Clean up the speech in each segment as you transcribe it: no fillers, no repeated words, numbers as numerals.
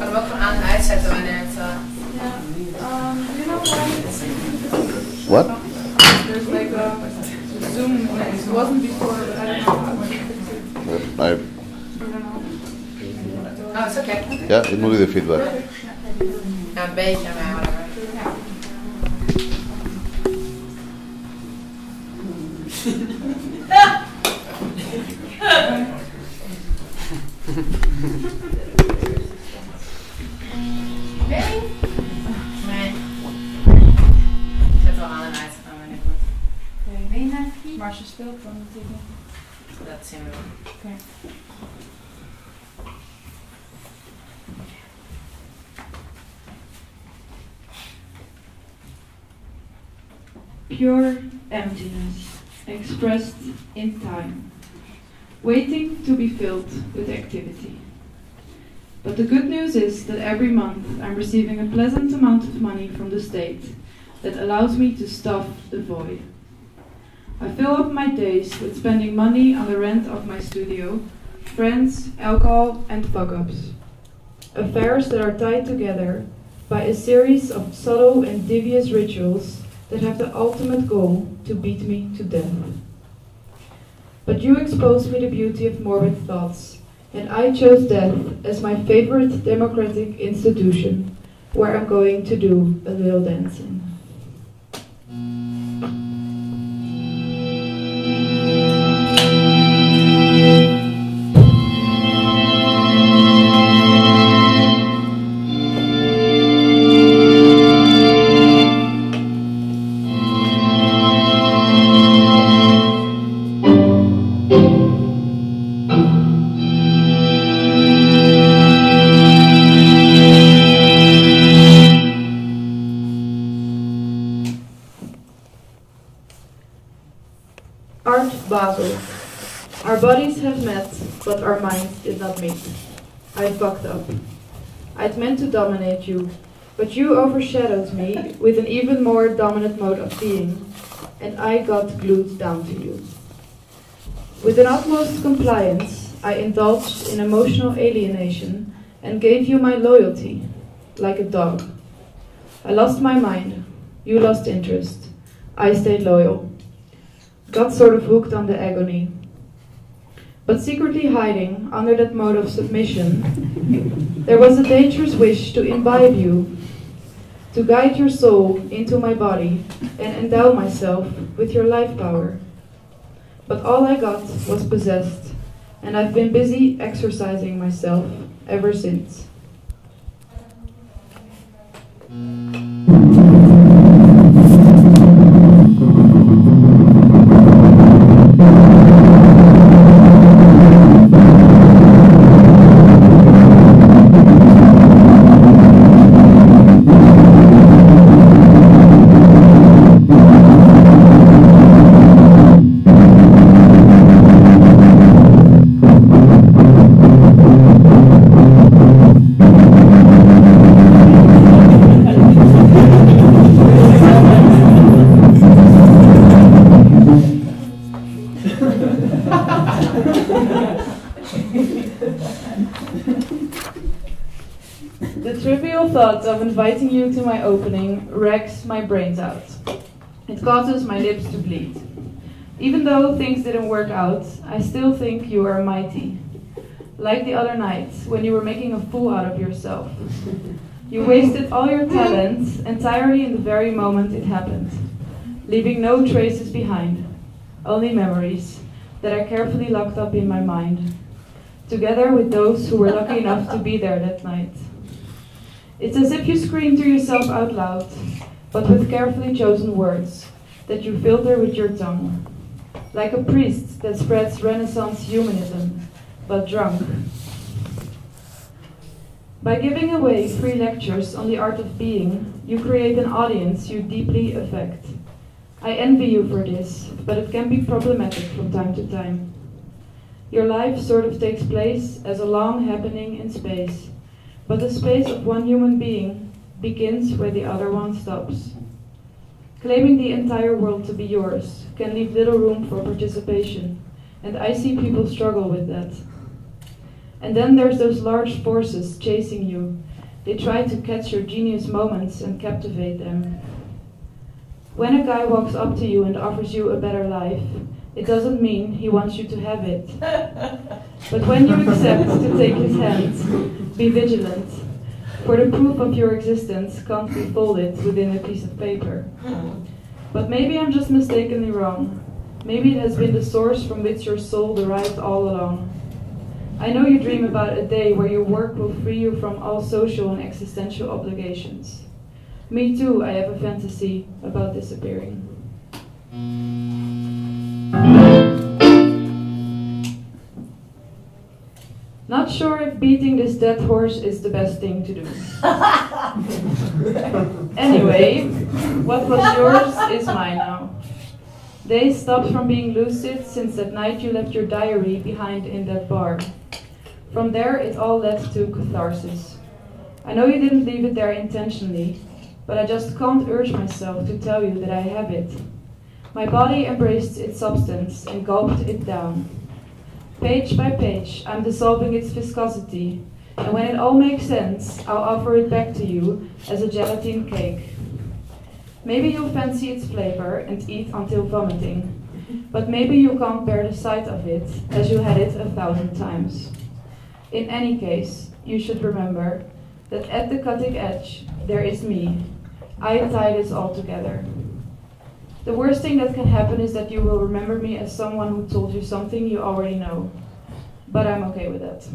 kan hem ook gewoon aan en uitzetten wanneer het... Yeah. Do you know why it's... What? There's like a Zoom, it wasn't before, but I don't know how to fix it. I, I don't know. Oh, it's okay. ja, ik moet u de feedback. Ja, een beetje, maar whatever. Nee? Nee. Zet wel aan en uit. Dan ben ik goed. Ben je naar vier? Maar als je speelt, dan natuurlijk niet. Dat zien we wel. Oké. Pure emptiness, expressed in time, waiting to be filled with activity. But the good news is that every month I'm receiving a pleasant amount of money from the state that allows me to stuff the void. I fill up my days with spending money on the rent of my studio, friends, alcohol, and fuck-ups. Affairs that are tied together by a series of subtle and devious rituals that have the ultimate goal to beat me to death. But you exposed me the beauty of morbid thoughts, and I chose death as my favorite democratic institution, where I'm going to do a little dancing. Art Basel. Our bodies have met, but our minds did not meet. I fucked up. I'd meant to dominate you, but you overshadowed me with an even more dominant mode of being, and I got glued down to you. With an utmost compliance, I indulged in emotional alienation and gave you my loyalty, like a dog. I lost my mind, you lost interest, I stayed loyal. Got sort of hooked on the agony. But secretly hiding under that mode of submission, there was a dangerous wish to imbibe you, to guide your soul into my body and endow myself with your life power. But all I got was possessed, and I've been busy exercising myself ever since. The trivial thought of inviting you to my opening wrecks my brains out. It causes my lips to bleed. Even though things didn't work out, I still think you are mighty. Like the other night, when you were making a fool out of yourself. You wasted all your talent entirely in the very moment it happened, leaving no traces behind, only memories that are carefully locked up in my mind, together with those who were lucky enough to be there that night. It's as if you scream to yourself out loud, but with carefully chosen words that you filter with your tongue, like a priest that spreads Renaissance humanism, but drunk. By giving away free lectures on the art of being, you create an audience you deeply affect. I envy you for this, but it can be problematic from time to time. Your life sort of takes place as a long happening in space, but the space of one human being begins where the other one stops. Claiming the entire world to be yours can leave little room for participation, and I see people struggle with that. And then there's those large forces chasing you. They try to catch your genius moments and captivate them. When a guy walks up to you and offers you a better life, it doesn't mean he wants you to have it. But when you accept to take his hand, be vigilant, for the proof of your existence can't be folded within a piece of paper. But maybe I'm just mistakenly wrong. Maybe it has been the source from which your soul derived all along. I know you dream about a day where your work will free you from all social and existential obligations. Me too, I have a fantasy about disappearing. Not sure if beating this dead horse is the best thing to do. Anyway, what was yours is mine now. Days stopped from being lucid since that night you left your diary behind in that bar. From there, it all led to catharsis. I know you didn't leave it there intentionally, but I just can't urge myself to tell you that I have it. My body embraced its substance and gulped it down. Page by page, I'm dissolving its viscosity, and when it all makes sense, I'll offer it back to you as a gelatine cake. Maybe you'll fancy its flavor and eat until vomiting, but maybe you can't bear the sight of it as you had it 1,000 times. In any case, you should remember that at the cutting edge, there is me. I tie this all together. The worst thing that can happen is that you will remember me as someone who told you something you already know. But I'm okay with that.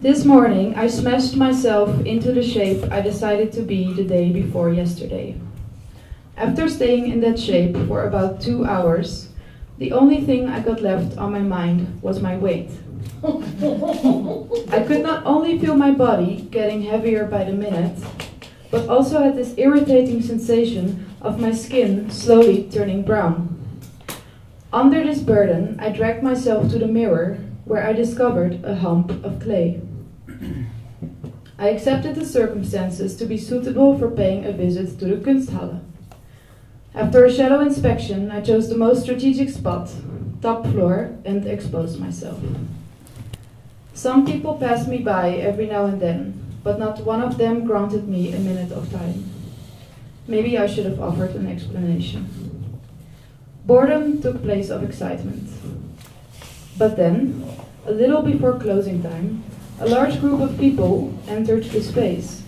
This morning, I smashed myself into the shape I decided to be the day before yesterday. After staying in that shape for about 2 hours, the only thing I got left on my mind was my weight. I could not only feel my body getting heavier by the minute, but also had this irritating sensation of my skin slowly turning brown. Under this burden, I dragged myself to the mirror, where I discovered a hump of clay. I accepted the circumstances to be suitable for paying a visit to the Kunsthalle. After a shadow inspection, I chose the most strategic spot, top floor, and exposed myself. Some people passed me by every now and then, but not one of them granted me a minute of time. Maybe I should have offered an explanation. Boredom took place of excitement. But then, a little before closing time, a large group of people entered the space.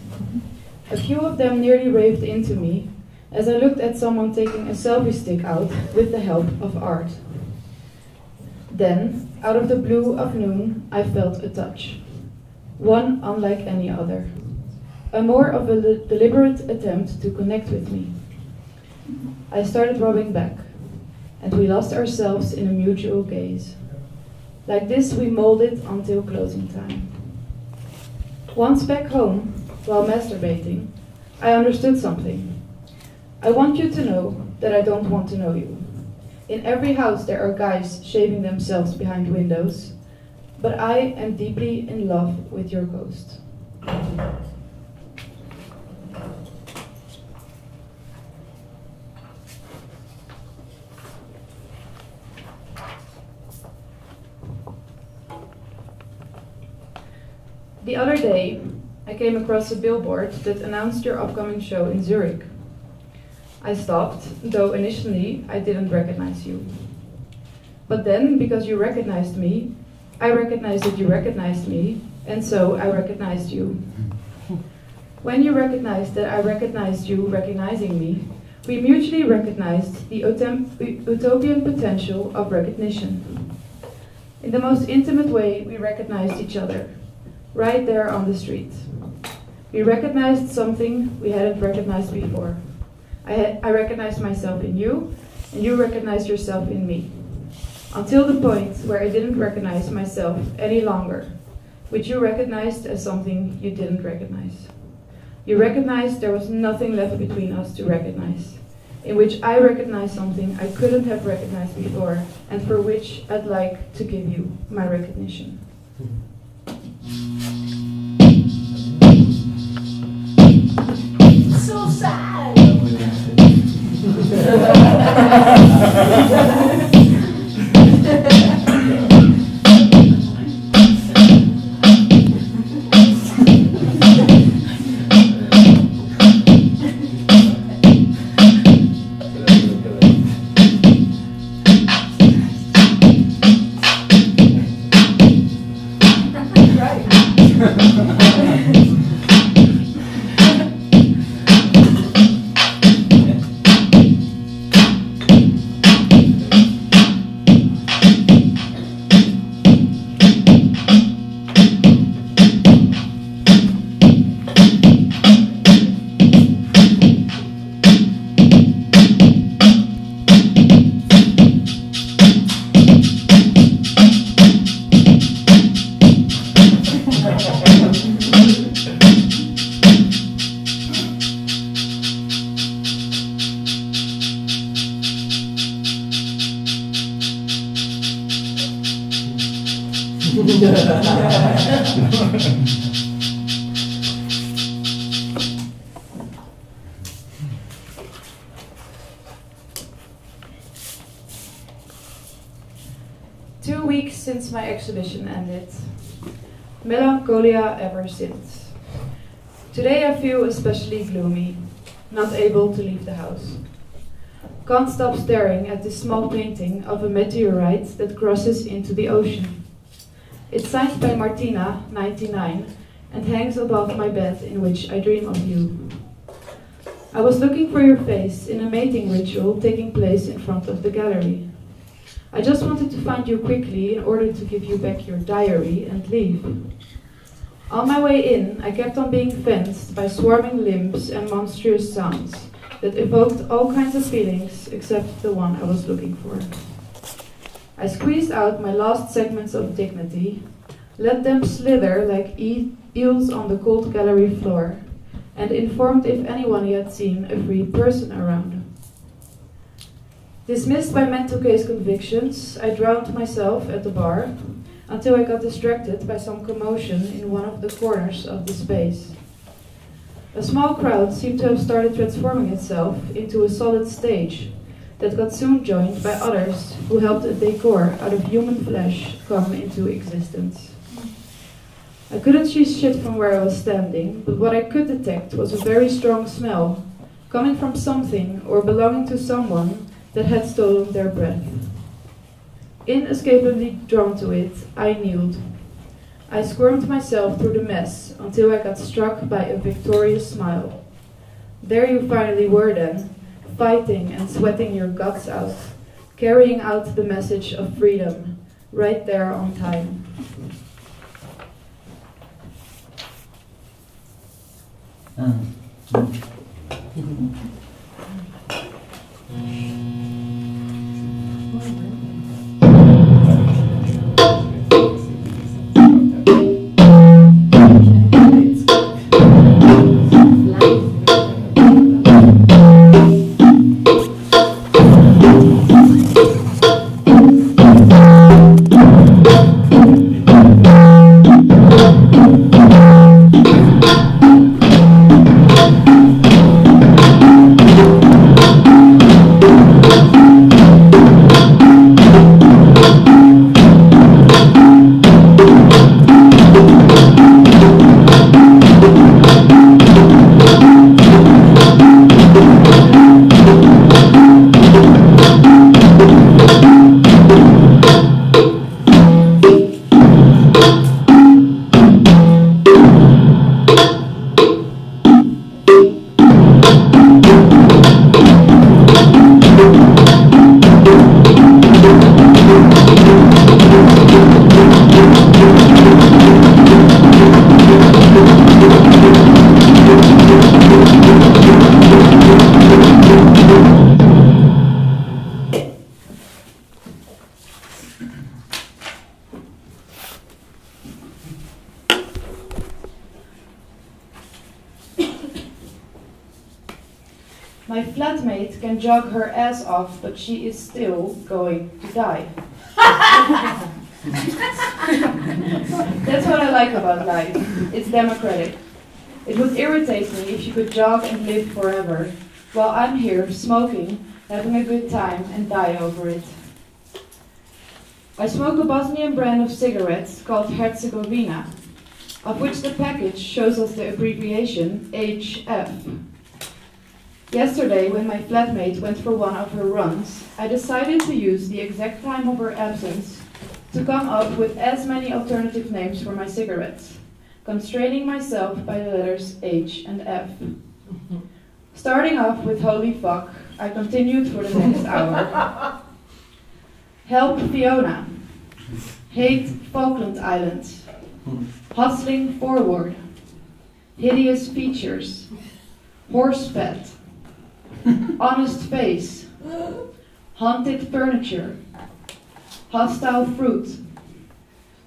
A few of them nearly raved into me as I looked at someone taking a selfie stick out with the help of art. Then, out of the blue of noon, I felt a touch. One unlike any other. A more of a deliberate attempt to connect with me. I started rubbing back, and we lost ourselves in a mutual gaze. Like this, we molded until closing time. Once back home, while masturbating, I understood something. I want you to know that I don't want to know you. In every house there are guys shaving themselves behind windows, but I am deeply in love with your ghost. The other day, I came across a billboard that announced your upcoming show in Zurich. I stopped, though initially I didn't recognize you. But then, because you recognized me, I recognized that you recognized me, and so I recognized you. When you recognized that I recognized you recognizing me, we mutually recognized the utopian potential of recognition. In the most intimate way, we recognized each other, right there on the street. We recognized something we hadn't recognized before. I recognized myself in you, and you recognized yourself in me. Until the point where I didn't recognize myself any longer, which you recognized as something you didn't recognize. You recognized there was nothing left between us to recognize, in which I recognized something I couldn't have recognized before, and for which I'd like to give you my recognition. So sad! Since my exhibition ended. Melancholia ever since. Today I feel especially gloomy, not able to leave the house. Can't stop staring at this small painting of a meteorite that crosses into the ocean. It's signed by Martina, 99, and hangs above my bed in which I dream of you. I was looking for your face in a mating ritual taking place in front of the gallery. I just wanted to find you quickly in order to give you back your diary and leave. On my way in, I kept on being fenced by swarming limbs and monstrous sounds that evoked all kinds of feelings except the one I was looking for. I squeezed out my last segments of dignity, let them slither like eels on the cold gallery floor, and informed if anyone had seen a free person around. Dismissed by mental case convictions, I drowned myself at the bar until I got distracted by some commotion in one of the corners of the space. A small crowd seemed to have started transforming itself into a solid stage that got soon joined by others who helped a decor out of human flesh come into existence. I couldn't see shit from where I was standing, but what I could detect was a very strong smell coming from something or belonging to someone that had stolen their breath. Inescapably drawn to it, I kneeled. I squirmed myself through the mess until I got struck by a victorious smile. There you finally were then, fighting and sweating your guts out, carrying out the message of freedom, right there on time. My flatmate can jog her ass off, but she is still going to die. That's what I like about life. It's democratic. It would irritate me if she could jog and live forever, while I'm here smoking, having a good time, and die over it. I smoke a Bosnian brand of cigarettes called Herzegovina, of which the package shows us the abbreviation HF. Yesterday, when my flatmate went for one of her runs, I decided to use the exact time of her absence to come up with as many alternative names for my cigarettes, constraining myself by the letters H and F. Starting off with holy fuck, I continued for the next hour. Help Fiona. Hate Falkland Islands. Hustling forward. Hideous features. Horse fat. Honest face. Haunted furniture. Hostile fruit.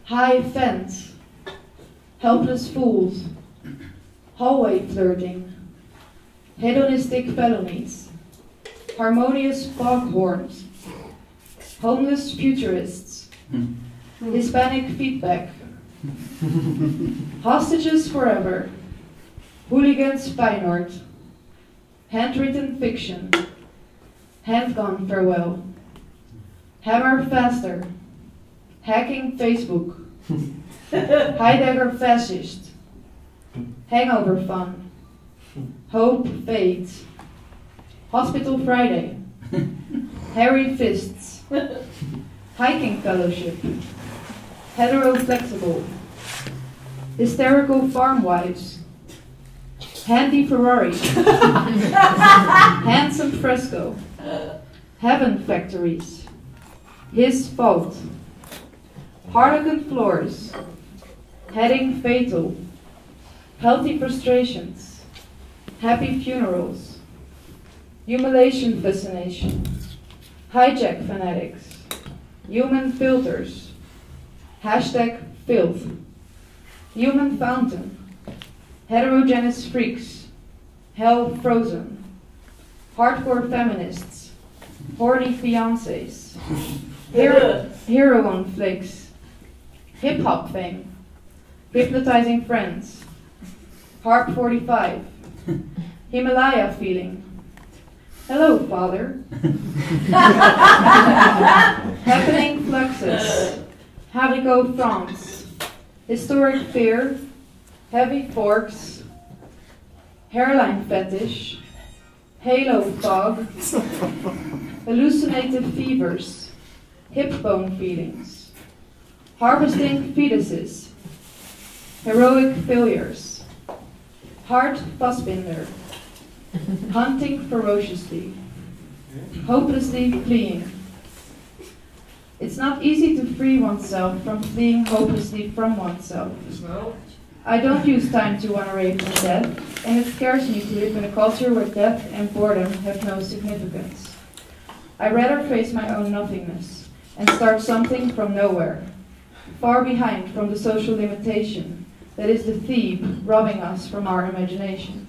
High fence. Helpless fools. Hallway flirting. Hedonistic felonies. Harmonious foghorns. Homeless futurists. Hispanic feedback. Hostages forever. Hooligans Feyenoord. Handwritten fiction. Handgun farewell. Hammer faster. Hacking Facebook. Heidegger fascist. Hangover fun. Hope fades. Hospital Friday. Hairy fists. Hiking fellowship. Hetero flexible. Hysterical farm wives. Handy Ferrari. Handsome fresco. Heaven factories. His fault. Harlequin floors. Heading fatal. Healthy frustrations. Happy funerals. Humiliation fascination. Hijack fanatics. Human filters. Hashtag filth. Human fountain. Heterogeneous freaks. Hell frozen. Hardcore feminists. Horny fiancés. Heroin flakes. Hip hop fame. Hypnotizing friends. Harp 45. Himalaya feeling. Hello, father. Happening fluxus. Haricot France. Historic fear. Heavy forks. Hairline fetish. Halo fog. Hallucinative fevers. Hip bone feelings. Harvesting fetuses. Heroic failures. Hard Fassbinder. Hunting ferociously. Hopelessly fleeing. It's not easy to free oneself from fleeing hopelessly from oneself. I don't use time to run away from death, and it scares me to live in a culture where death and boredom have no significance. I rather face my own nothingness and start something from nowhere, far behind from the social limitation that is the thief robbing us from our imagination.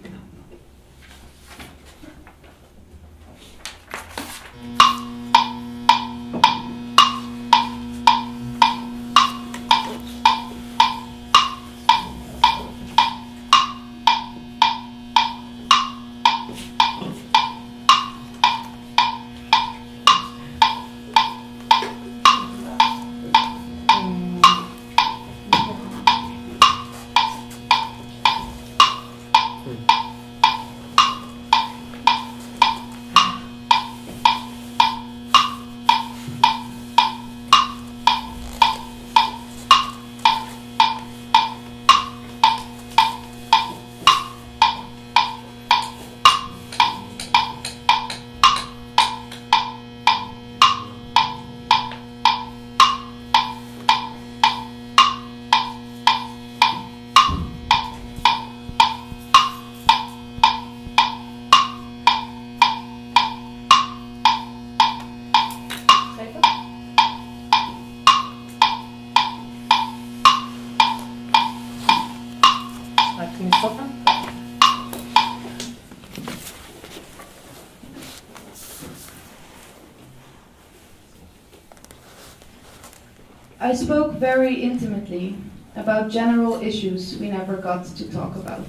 I spoke very intimately about general issues we never got to talk about.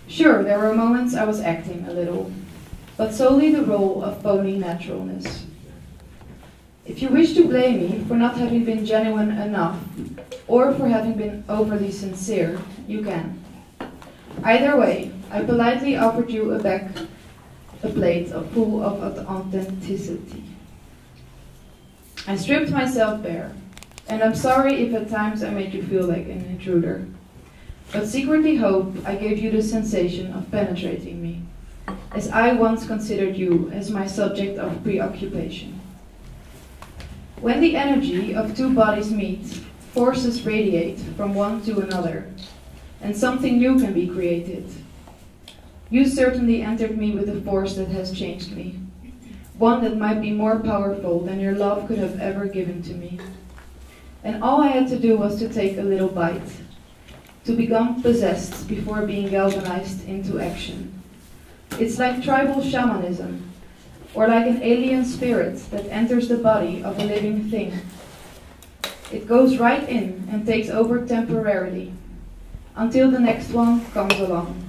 Sure, there were moments I was acting a little, but solely the role of phony naturalness. If you wish to blame me for not having been genuine enough, or for having been overly sincere, you can. Either way, I politely offered you a plate full of authenticity. I stripped myself bare, and I'm sorry if at times I made you feel like an intruder, but secretly hope I gave you the sensation of penetrating me, as I once considered you as my subject of preoccupation. When the energy of two bodies meet, forces radiate from one to another, and something new can be created. You certainly entered me with a force that has changed me, one that might be more powerful than your love could have ever given to me. And all I had to do was to take a little bite, to become possessed before being galvanized into action. It's like tribal shamanism, or like an alien spirit that enters the body of a living thing. It goes right in and takes over temporarily, until the next one comes along.